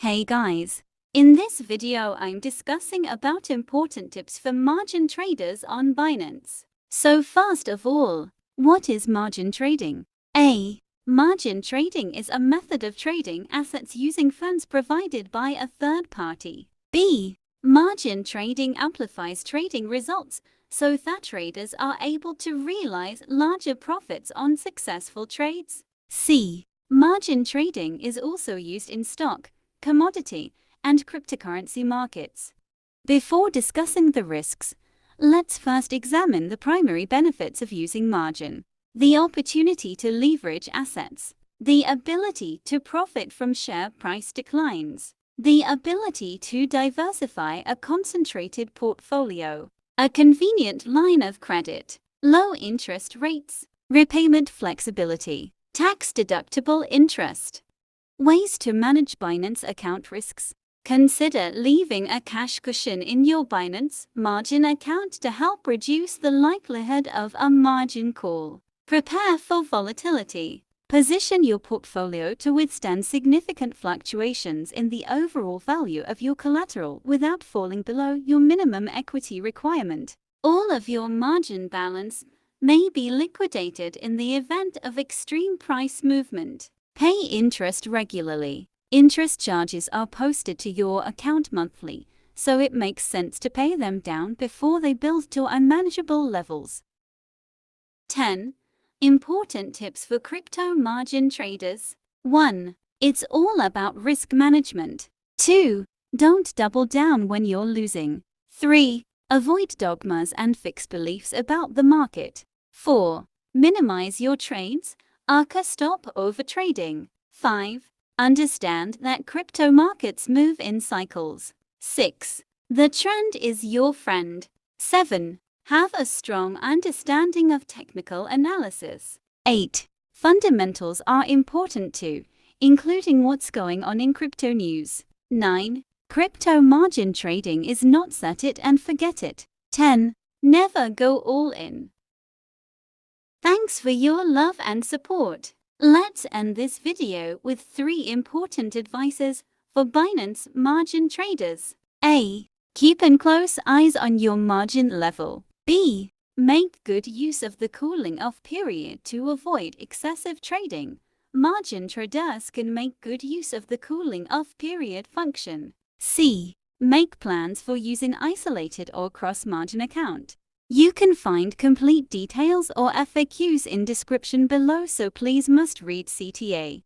Hey guys! In this video I'm discussing about important tips for margin traders on Binance. So first of all, what is margin trading? A. Margin trading is a method of trading assets using funds provided by a third party. B. Margin trading amplifies trading results so that traders are able to realize larger profits on successful trades. C. Margin trading is also used in stock, commodity, and cryptocurrency markets. Before discussing the risks, let's first examine the primary benefits of using margin. The opportunity to leverage assets, the ability to profit from share price declines, the ability to diversify a concentrated portfolio, a convenient line of credit, low interest rates, repayment flexibility, tax-deductible interest. Ways to manage Binance account risks. Consider leaving a cash cushion in your Binance margin account to help reduce the likelihood of a margin call. Prepare for volatility. Position your portfolio to withstand significant fluctuations in the overall value of your collateral without falling below your minimum equity requirement. All of your margin balance may be liquidated in the event of extreme price movement. Pay interest regularly. Interest charges are posted to your account monthly, so it makes sense to pay them down before they build to unmanageable levels. 10. Important tips for crypto margin traders. 1. It's all about risk management. 2. Don't double down when you're losing. 3. Avoid dogmas and fixed beliefs about the market. 4. Minimize your trades. Stop overtrading. 5. Understand that crypto markets move in cycles. 6. The trend is your friend. 7. Have a strong understanding of technical analysis. 8. Fundamentals are important too, including what's going on in crypto news. 9. Crypto margin trading is not set it and forget it. 10. Never go all in. Thanks for your love and support. Let's end this video with 3 important advices for Binance margin traders. A. Keep a close eyes on your margin level. B. Make good use of the cooling off period to avoid excessive trading. Margin traders can make good use of the cooling off period function. C. Make plans for using isolated or cross-margin account. You can find complete details or FAQs in description below, so please must read CTA.